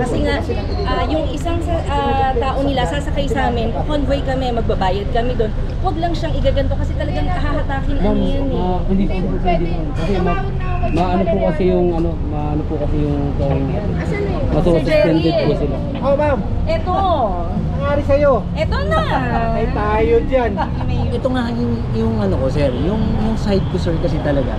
Kasi nga, yung isang tao nila sasakay sa amin, convoy kami, magbabayad kami doon. Huwag lang siyang igaganto kasi talagang hahatakin ano yan eh. Hindi po pwede naman. Kasi maano po kasi yung maano po kasi yung tawag natin. Maso-suspended po sila. Oh, ma'am. Eto. Nangyari sa'yo? Eto na. Ay tayo dyan. Ito nga yung ano ko sir, yung side ko sir kasi talaga.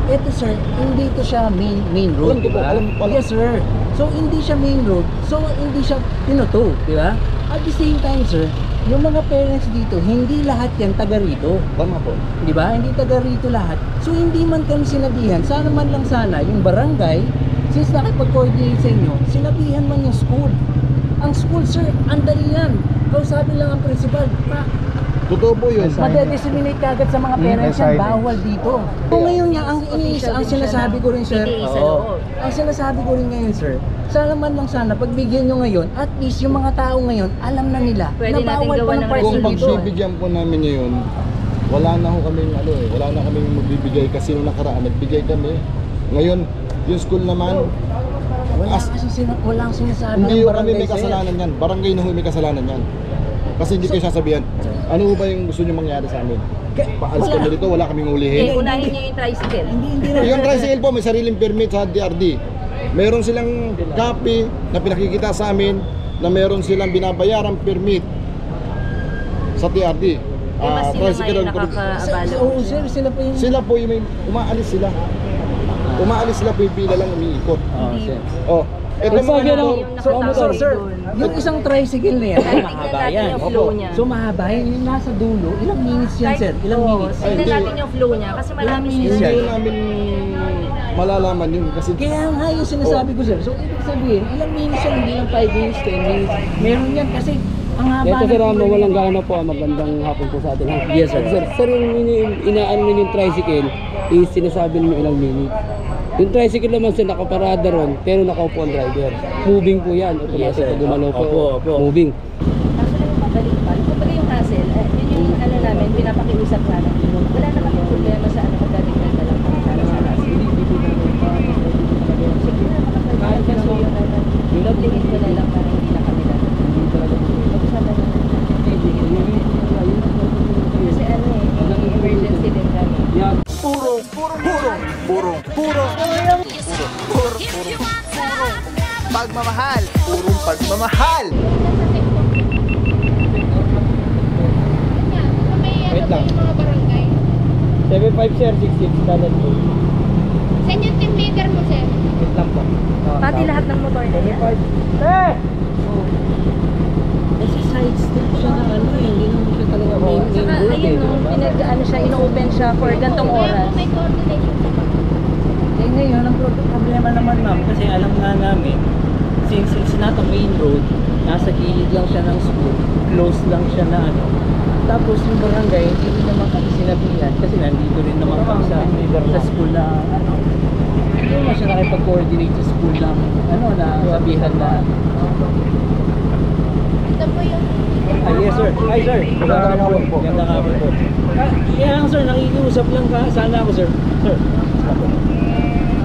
Ito sir, hindi ito siya main road, di ba? Yes sir. So hindi siya main road, so hindi siya pinoto, di ba? At the same time sir, yung mga parents dito, hindi lahat yan taga rito. Tama po. Di ba? Hindi taga rito lahat. So hindi man kami sinabihan, sana man lang sana yung barangay, since nakipag-coordinate sa inyo, sinabihan man yung school. Ang school sir, andali yan. Kausapin lang ang principal. Totoo po yun. Made-disseminate kagad sa mga parents yan, bawal dito. So ngayon nga, ang sinasabi ko rin sir, ang sinasabi ko rin ngayon sir, sana man lang sana, pagbigyan nyo ngayon, at least yung mga tao ngayon, alam na nila, Pwede na bawal natin pa gawa ng ng parking Kung dito. pagbibigyan po namin ngayon, wala na ho kaming wala na kaming magbibigay kasi nung nakaraan nagbigay kami. Ngayon, yung school naman, Walang sinasabi hindi ng ho kami barangay may sir. kasalanan yan. Barangay na ho may kasalanan yan. Kasi hindi kayo sasabihan, ano ho ba yung gusto nyo mangyari sa amin? Paalis kami dito, wala kaming ulihin. Unahin niyo yung tricycle. Hindi na. Yung tricycle po, may sariling permit sa DRD. Meron silang copy na pinakikita sa amin na meron silang binabayarang permit sa TRD. Mas sila ngayon nakakaabalo. Oo sir, Sila po yung may umaalis sila. Umaalis sila po yung pila lang umiikot. sir. Oh, eto mga Sir, yung isang tricycle na yan, Tignan mahaba natin yan. yung flow niya. So mahaba yan, yung nasa dulo, ilang minutes yan sir? Ilang minutes? Tignan natin yung flow niya kasi marami Ilang sila. hindi namin malalaman yun kasi Kaya nga yung sinasabi ko sir, so ibig sabihin, ilang minutes yan, hindi lang 5 minutes, 10 minutes. Meron yan kasi ang haba Dito sir, ng walang gaano po, magandang hapon po sa atin. Ha? Yes, sir. Sir, yung inaano ninyo yung tricycle, is sinasabi ninyo ilang minutes. Yung tricycle naman sir, nakaparada ron, pero nakaupo ang driver. Moving po yan, automatic Yes, sir. pag gumalaw po. Opo. Moving. Kaso lang yung pabalik pa. Yung pabalik yung hassle, yun yung ano namin, pinapakiusap namin. Wala naman yung problema sa ano, magdadagdag na lang kami para sa hassle. Sige na, makapagdadagdag kaso yun naman. Limit ko na lang para hindi na kami lang. Mag-usapan na lang. Kasi ano eh, emergency din kami. Pagmamahal, purong pagmamahal. Wait lang. 75 sir, 66 talent po. Saan yung team leader mo, sir? Wait lang po. Pati lahat ng motor na yan. Kasi side street siya na ano eh, hindi naman siya talaga main Saka road ayun no, pinag-ano siya, ino-open siya for gantong oras. May coordination sa pag. Eh ngayon, ang problema naman ma'am, kasi alam nga namin, since it's not a main road, nasa gilid lang siya ng school, close lang siya na ano. Tapos yung barangay, hindi naman kami sinabihan, kasi nandito rin naman kami sa school na ano. Hindi naman siya nakipag-coordinate sa school na ano, na sabihan na. Ito po yung Yes sir, hi sir. Magandang hapon po. Magandang hapon po. Kaya lang sir, nakikiusap lang sana ako sir. Sir,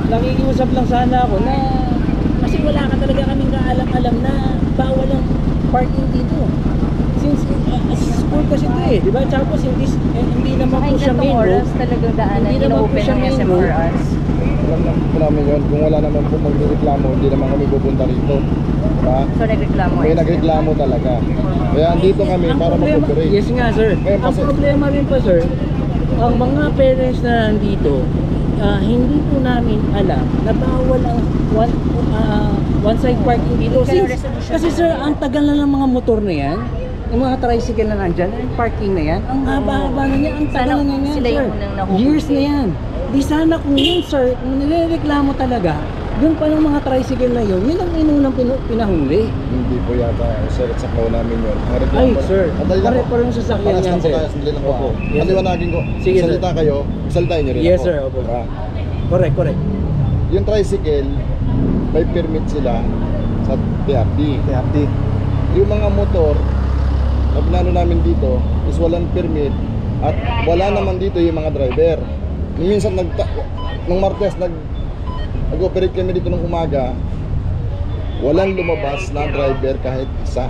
nakikiusap lang sana ako na kasi wala ka talaga kaming kaalam-alam na bawal ang parking dito. Since school kasi ito eh, di ba? Tapos hindi naman Saka po yung siya gantong main road. oras talagang daanan, Hindi naman po ino-open siya ng main SM road. for us. alam lang po namin yun. Kung wala naman po magreklamo, hindi naman kami pupunta rito. Diba? So nagreklamo. May nagreklamo talaga. Kaya andito kami Ang para problema, mag-operate. yes nga sir. Ngayon Ang kasi- problema rin pa sir, ang mga parents na nandito, hindi po namin alam na bawal ang one side parking dito. Kasi sir, ang tagal na ng mga motor na yan, yung mga tricycle na nandyan, yung parking na yan, ang haba-haba na yan, ang tagal Sana na yan sila sir. yung unang nahuhuli. Years na yan. Di sana kung yun sir, kung nireklamo talaga, yun pa ng mga tricycle na yun ang inunang pinahuli. Hindi po yata, sir, at sakaw namin yun. Ang reklamo Ay po- sir, Sandali lang po. pare-parang sasakyan Paras yan lang po sir. tayo, sandali lang po. Opo. Yes, sir. Paliwanagin ko. Sige, sir. Salita kayo, salitain nyo rin Yes, ako. sir, opo. Diba? Correct. Yung tricycle, may permit sila sa TRD. Yung mga motor, na plano namin dito, is walang permit at wala naman dito yung mga driver. Minsan nung Martes nag-operate kami dito ng umaga, walang lumabas na driver kahit isa.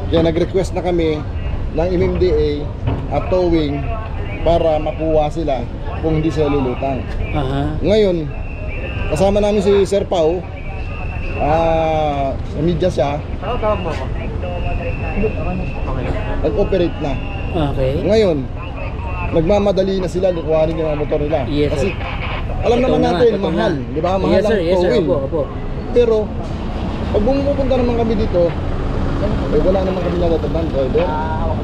Kaya nag-request na kami ng MMDA at towing para makuha sila kung hindi sila lulutang. Aha. Ngayon, kasama namin si Sir Pao, sa media siya, nag-operate na. Okay. Ngayon, nagmamadali na sila kuhanin yung mga motor nila. Yes, Kasi sir. alam Ito naman na, natin, ito na. mahal. Di ba? Mahal Yes, sir. ang Yes, sir. towing. Opo, opo. Pero, pag bumupunta naman kami dito, wala naman kami nadadapnan driver.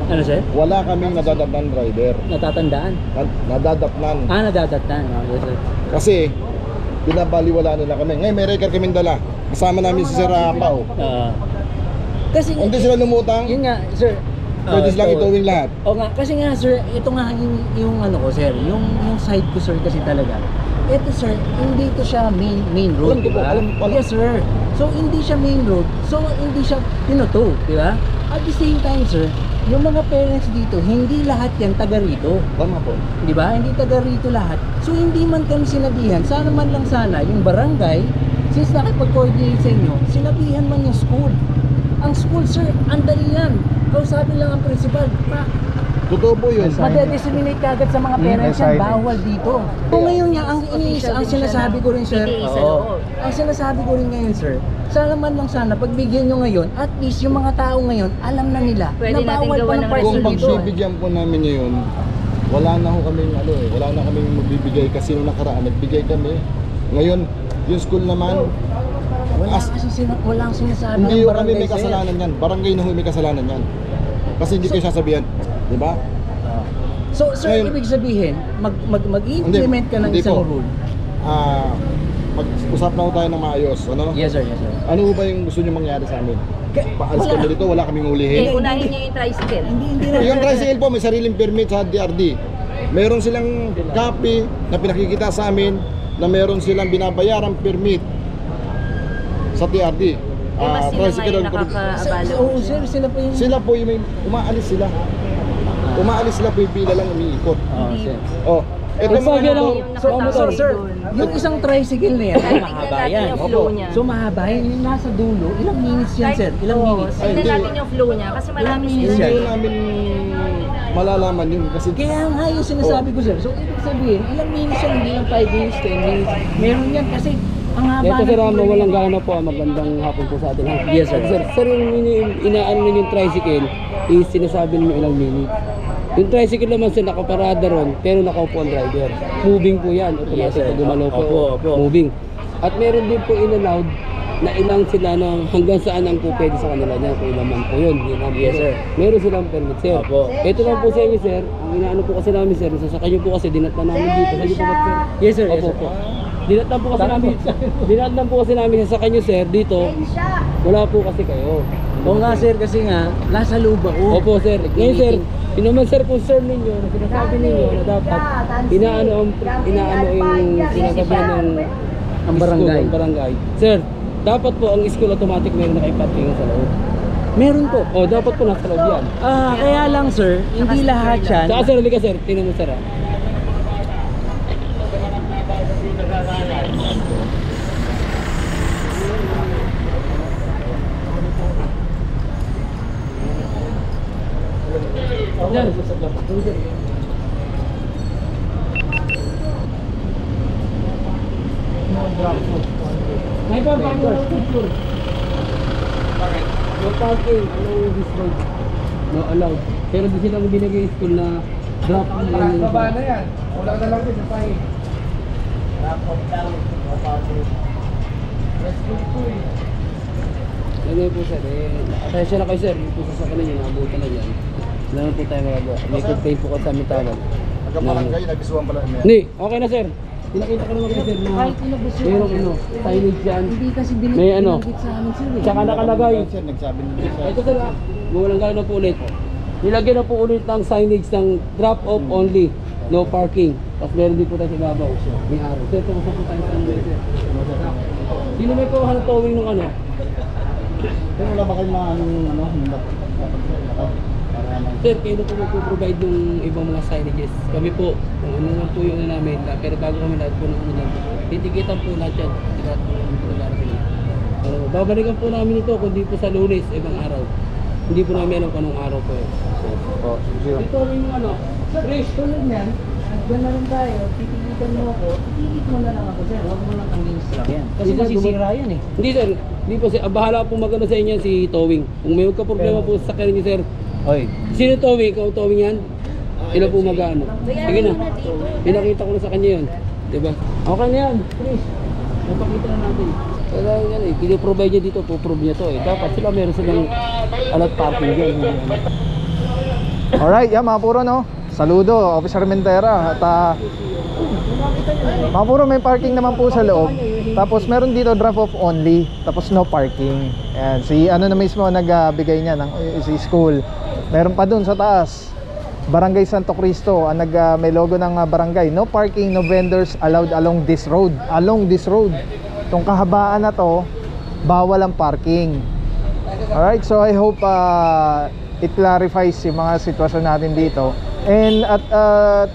Ano, sir? Wala kaming nadadapnan driver. Natatandaan? Nadadapnan. Nadatatan. Oh, yes, sir. Kasi, binabaliwala nila kami. Ngayon, may record kaming dala. Kasama namin si Sir Pao. Kasi, Kung di sila lumutang, yun nga, sir. pwede silang itowing lahat. O nga, kasi nga sir, ito nga yung ano ko sir, yung side ko sir kasi talaga. Ito sir, hindi to siya main road, Alam ko di po, ba? alam. Yes sir. So hindi siya main road, so hindi siya tinuto, di ba? At the same time sir, yung mga parents dito, hindi lahat yan taga rito. Tama po. Di ba? Hindi taga rito lahat. So hindi man kami sinabihan, sana man lang sana yung barangay, since nakipag-coordinate sa inyo, sinabihan man yung school. Ang school sir, andali yan. Kausapin lang ang principal. Totoo po yun. Madedisseminate kagad sa mga parents yan, bawal dito. So ngayon nga, ang sinasabi ko rin sir, ang sinasabi ko rin ngayon sir, sana man lang sana, pagbigyan nyo ngayon, at least yung mga tao ngayon, alam na nila, Pwede na natin bawal gawa pa ng ng parcel Kung dito. pagbibigyan po namin ngayon, wala na ho kaming wala na kaming magbibigay kasi nung nakaraan nagbigay kami. Ngayon, yung school naman, Walang sinasabi hindi ng ho kami barangay may sir. kasalanan yan. Barangay na ho may kasalanan yan. Kasi hindi kayo sasabihan, di ba? So sir, Ngayon- ibig sabihin, mag-implement ka ng Hindi isang po. rule. Mag-usap na ho tayo ng maayos. Ano? Yes sir, yes sir. Ano ho ba yung gusto nyo mangyari sa amin? Paalis kami dito, wala kaming Eh, ulihin. unahin niyo yung tricycle. Hindi na. Yung tricycle po, may sariling permit sa DRD. Meron silang copy na pinakikita sa amin na meron silang binabayarang permit sa TRD. Mas sila Tricycle ngayon and nakakaabala. Oo sir, sila pa yung... Sila po yung may umaalis sila. Umaalis sila po yung pila lang umiikot. Oh, sir. Oh, ito Sabi mga lang, motor. Sir, yung isang tricycle na yan, Kahit mahaba tignan natin yan. yung flow niya. So mahaba yan, yung nasa dulo, ilang minutes yan sir? Ilang minutes? Ay, Tignan hindi. natin yung flow niya kasi marami Hindi sila. ko namin malalaman yun kasi Kaya nga yung sinasabi ko sir. So ibig sabihin, ilang minutes yan, hindi lang 5 minutes, 10 minutes. Meron yan kasi ang haba Ito sir, ng- walang gana po. Magandang hapon po sa atin. Yes, sir. Sir, yung inaano ninyo yung tricycle is sinasabi ninyo ilang minutes. Yung tricycle naman sir, nakaparada ron, pero nakaupo ang driver. Moving po yan. Yes, Automatic sir. pag gumalaw po. Opo. Moving. At meron din po in-allowed na ilang sila ng hanggang saan ang po pwede sa kanila niya. Kung ilan man po yun. Yes, sir. Meron silang permit sir. Opo. Ito lang po sa inyo sir. Ang inaano po kasi namin sir, sasakay niyo po kasi dinatna namin dito. Sa po ba, sir? Yes sir, yes Opo sir. po. Dinatnan po kasi namin. Dinatnan po kasi namin sa kanya sir dito. Wala po kasi kayo. Oo nga sir, kasi nga, nasa loob ako. Opo sir. Ngayon sir, yun naman sir concern ninyo na sinasabi ninyo na dapat inaano yung sinasabihan ng Ang barangay. school, ang barangay. Sir, dapat po ang school automatic meron na parking sa loob. Meron po. O dapat po nasa loob yan. Kaya lang sir, hindi lahat yan. Saka sir, halika sir, tingnan mo sir. Yan. May parking na picture. No parking, allow this road. No allowed. Pero di silang binigay school na drop na baba na yan. Wala na lang din sa pangin. Ano po sir, atensya na kayo sir, yung po sa kanila yung nabutan na yan. Wala na po tayo magagawa. May complaint po kasi sa aming tawag. nagkabarangay, nabisuan pala niya. Hindi, okay na sir. Pinakita ko naman kasi na mayroong signage yan. Hindi kasi May ano, sa amin sir. tsaka nakalagay. Sir, nagsabi nila siya. Ito sir, walang gano'n na po ulit. Nilagyan na po ulit ng signage ng drop off only, no parking. Tapos meron din po tayo sa ibabaw. May araw. Sir, pumusap po tayo sa ano sir. Sino may kuha ng towing ng ano? Pero wala ba kayong mga Sir, kayo na po magpo-provide ng ibang mga signages. Kami po, kung ano lang po yung ano namin, pero bago kami lahat po ng ano dyan, titikitan po lahat yan. Tikat po yung darating. Pero Babalikan po namin ito kung di po sa Lunes, ibang araw. Hindi po namin alam kung anong araw po eh. Oh, sige. Ito yung ano, Trish, Tulad yan, dyan na rin tayo, titilikan mo ako, titilit mo na lang ako sir, huwag mo lang tanggalin sa yan. Kasi Hindi, sir, masisira yan eh. Hindi sir, hindi po sir. Bahala po magano sa inyo si Towing. Kung may magka-problema po sa sakyan niyo sir. Oy, Sino Towing? Ikaw Towing yan? Sila po mag-ano. Sige na. Pinakita ko na sa kanya yun. Diba? Okay na yan. Please. Napakita na natin. Kaya yan eh. Piniprovide niya dito. Puprove niya to eh. Dapat sila meron silang alat parking dyan. Alright, yan mga puro no. Saludo, Officer Mentera. At mga puro, may parking naman po sa loob. Tapos meron dito drop off only. Tapos no parking. Ayan, si ano na mismo nagbigay niya ng si school. Meron pa dun sa taas, Barangay Santo Cristo, ang may logo ng barangay. No parking, no vendors allowed along this road. Along this road. Itong kahabaan na to, bawal ang parking. Alright, so I hope it clarifies yung mga sitwasyon natin dito. And at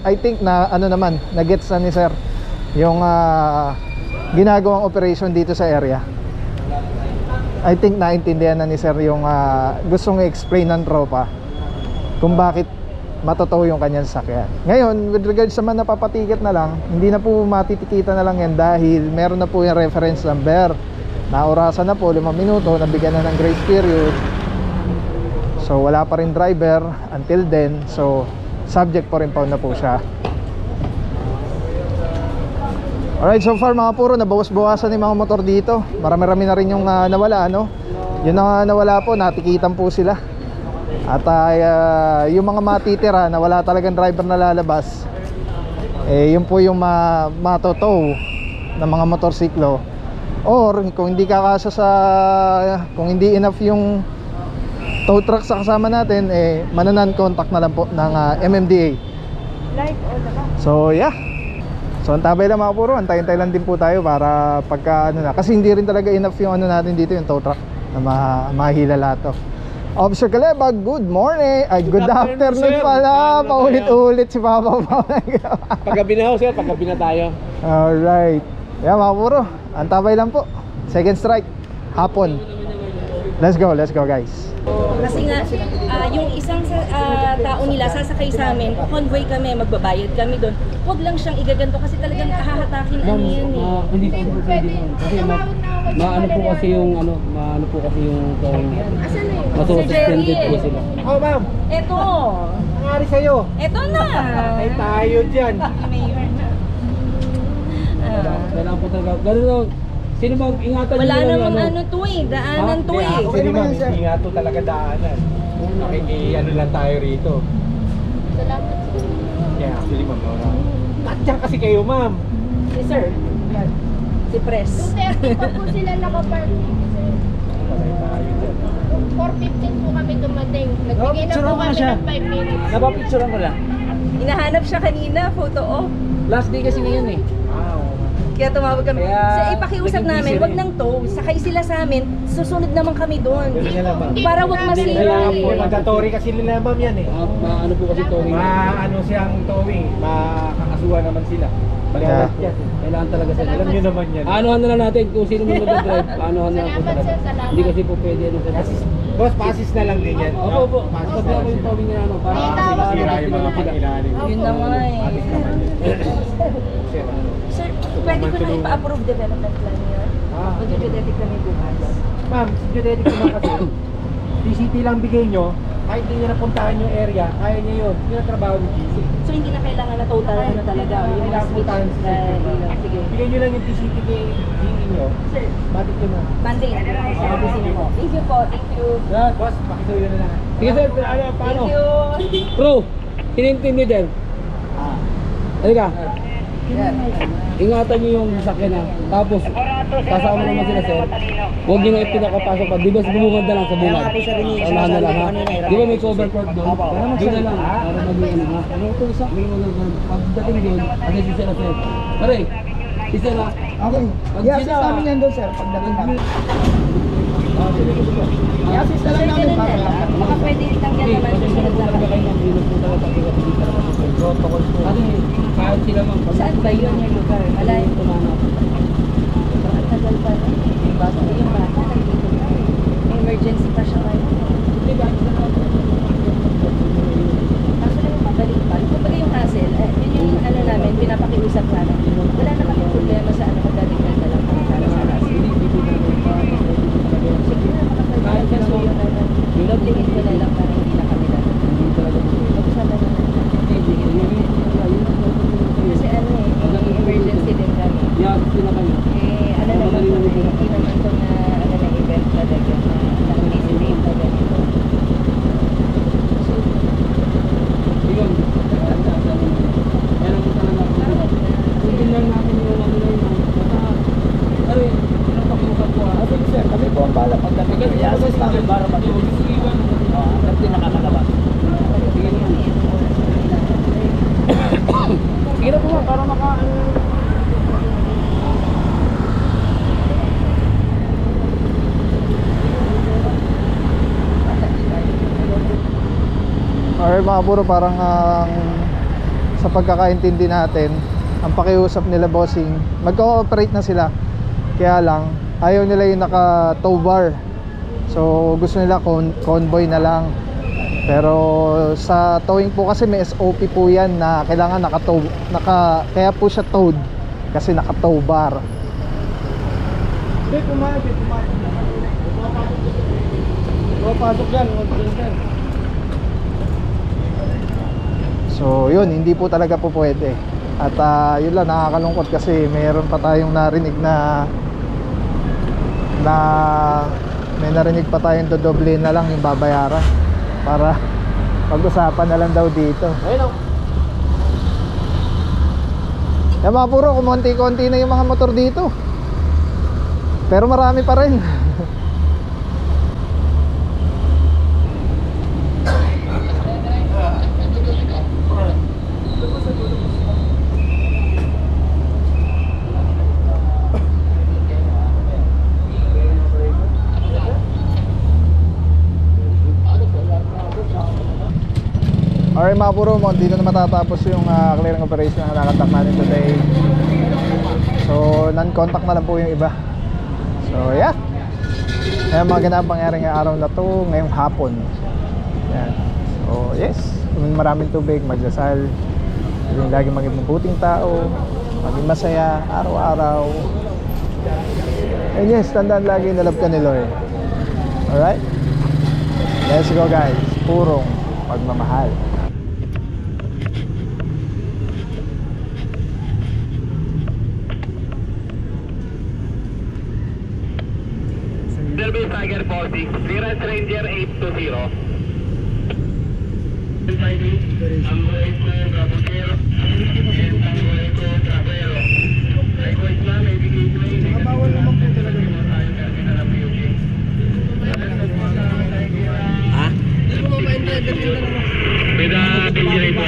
I think na ano naman, na-gets na ni sir yung ginagawang operation dito sa area. I think naintindihan na ni sir yung gustong i-explain ng tropa kung bakit matotoo yung kanyang sakyan. Ngayon, with regards sa mga napapatiket na lang, hindi na po matitikita na lang yan dahil meron na po yung reference number. Naurasan na po 5 minuto, nabigyan na ng grace period. So wala pa rin driver until then. So subject po rin po na po siya. Alright, so far mga puro, nabawas-bawasan yung mga motor dito. Marami-rami na rin yung nawala, no? Yung nawala po, natikitan po sila. At yung mga matitira na wala talagang driver na lalabas, eh yun po yung matotow ng mga motorsiklo. Or kung hindi kakasa sa, kung hindi enough yung tow truck sa kasama natin, eh mananan contact na lang po ng MMDA. So yeah, so antabay lang mga puro, antay-antay lang din po tayo para pagka ano na, kasi hindi rin talaga enough yung ano natin dito, yung tow truck na mahila lahat to. Officer Calebag, good morning. Ay, good afternoon pala. Paulit-ulit si Papa. Paggabi na ho sir, paggabi na tayo. Alright. Yeah mga puro, antabay lang po. Second strike, hapon. Let's go guys. Kasi nga, yung isang tao nila sasakay sa amin, convoy kami, magbabayad kami doon. Huwag lang siyang igaganto kasi talagang hahatakin ano yan eh. Hindi po pwede yun. Kasi maano po kasi yung ano, maano po kasi yung towing natin. Maso-suspended po sila. oh ma'am, Eto! nangyari sa'yo? Eto na! Ay tayo dyan. Mayor na. Kailangan po talaga. Ganun lang. Sino mag-ingatan Wala nyo lang namang ano? ano to eh, daanan to eh. Actually ma'am, hindi nga to talaga daanan. Ano lang tayo rito. Salamat. Yeah, actually ma'am, ba't dyan kasi kayo ma'am? Si sir, yan. Si Pres. 2:30 pa po sila nakaparking. Patay tayo dyan. 4:15 po kami dumating. Nagbigay na Picture po mo na kami siya. ng 5 minutes. Napapicturean ko lang. Hinahanap siya kanina, photo off. Last day kasi ngayon eh. Kaya tumawag kami. Kaya, So ipakiusap naging namin, busy wag rin. nang tow. Sakay sila sa amin, susunod naman kami doon. Ganun na lang ma'am. Para wag masira Kailangan po, eh. mandatory kasi nila ma'am yan eh. Ano po kasi towing. Ano siyang towing, makakasuhan naman sila. Balikan yan. Kailangan talaga sila. Alam nyo naman yan. Anohan na lang natin kung sino man mag-drive. Anohan na lang po Salamat talaga. sir, salamat. Hindi kasi po pwede ano sa Boss, pasis na lang din yan. Opo, opo. Sabi ako yung towing na ano. Para May tawag kasi Sira yung mga sila. pangilalim. Yun na nga eh. Pasis naman yun. Sir, ano? Sir, pwede ko na ipa-approve development plan yun? Mag-geodetic kami bukas. Ma'am, si Geodetic naman kasi, DCT lang bigay nyo, kahit hindi nyo napuntahan yung area, kaya nyo yun. Yun ang trabaho ni GC. So hindi na kailangan na total ano talaga. Yung mga Kailangan switch puntahan na sa ilaw. Sige. Bigay nyo lang yung DCT kay GE nyo, Sir, matik nyo na. Monday na lang ako sa opisina mo. Thank you po, thank you. Boss, pakisuyo na lang. Sige sir, ano, paano? Thank you. Bro, hinintindi din. Halika. Ingatan niyo yung sakyan na. Tapos, kasama naman sila sir. Huwag niyo na ipinakapasok pa. Di ba sa bumungad na lang sa bungad? Sa unahan na lang ha. Di ba may cover court doon? Doon na lang. Para maging ano ha. Ano ito isa? Pagdating doon, ano si sir sir? Pare, isa na. Okay. I-assist namin yan doon sir, pagdating namin. I-assist na lang namin para baka pwede itanggal naman sa sunod na kami. Kahit sila mang Saan ba yun yung lugar? Alay. Ang tagal pa rin. Yung bata, I-assist namin para matulog. Hanggang din nakakalabas. Sige na po nga, para Alright mga puro, parang sa pagkakaintindi natin, ang pakiusap nila bossing, mag-cooperate na sila. Kaya lang, ayaw nila yung naka-tow bar. So gusto nila convoy na lang. Pero sa towing po kasi may SOP po yan na kailangan naka-tow, kaya po siya towed kasi naka-tow bar. Pasok yan. So yun, hindi po talaga po pwede. At yun lang, nakakalungkot kasi mayroon pa tayong narinig na may narinig pa tayong dodoble na lang yung babayaran para pag-usapan na lang daw dito. Yan mga puro, kumonti-konti na yung mga motor dito, pero marami pa rin. Alright mga puro, dito na matatapos yung clearing operation na nakakontak natin today. So non-contact na lang po yung iba. So yeah, ayan mga ganang pangyari ngayong araw na to, ngayong hapon. Yan. So yes, maraming tubig, magdasal, lagi maging mabuting tao, maging masaya araw-araw. And yes, tandaan lagi na love ka ni Lord. Alright, let's go guys. Purong pagmamahal. Delby Tiger Bossing, Clearance Ranger 820. Tango Eco Caballero and Tango Eco Caballero. Likewise na, may bigay ko yung bawal naman po talaga yung mga tayo kasi na lang POG. Ha? Ano mo ma-entitled yun na naman? Pwede generator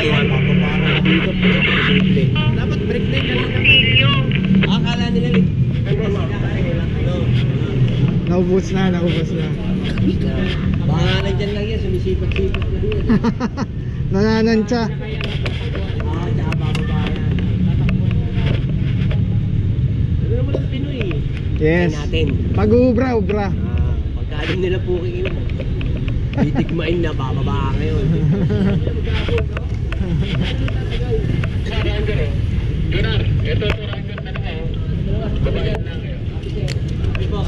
1. Dapat break na yun. Akala nila rin. Naubos na. Baka nandyan lang yan, sumisipat-sipat na din. Nananantsa. Tsaka bababayan. Ano naman ang Pinoy? Yes. Natin. Pag-ubra. Pagka alam nila po kayo, titigmain na bababa ngayon. Junar, ito Ranger na naman. Babayan lang kayo. Kapit po.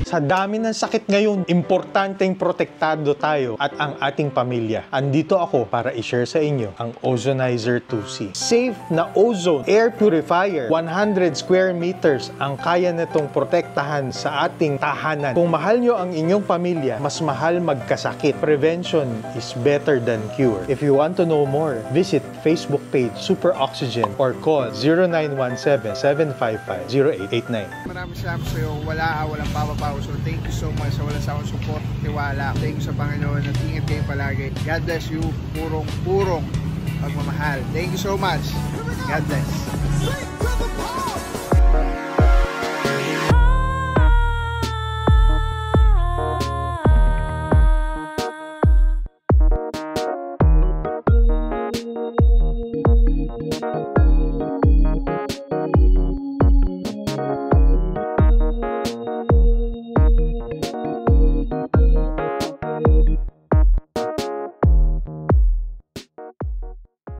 Sa dami ng sakit ngayon, importanteng protektado tayo at ang ating pamilya. Andito ako para i-share sa inyo ang Ozonizer 2C. Safe na ozone air purifier. 100 square meters ang kaya nitong protektahan sa ating tahanan. Kung mahal nyo ang inyong pamilya, mas mahal magkasakit. Prevention is better than cure. If you want to know more, visit Facebook page Super Oxygen or call 0917-755-0889. Maraming salamat sa iyo. Walang papapaw. So thank you so much sa walang sawang support, tiwala. Thank you sa Panginoon at ingat kayo palagi. God bless you. Purong pagmamahal. Thank you so much. God bless.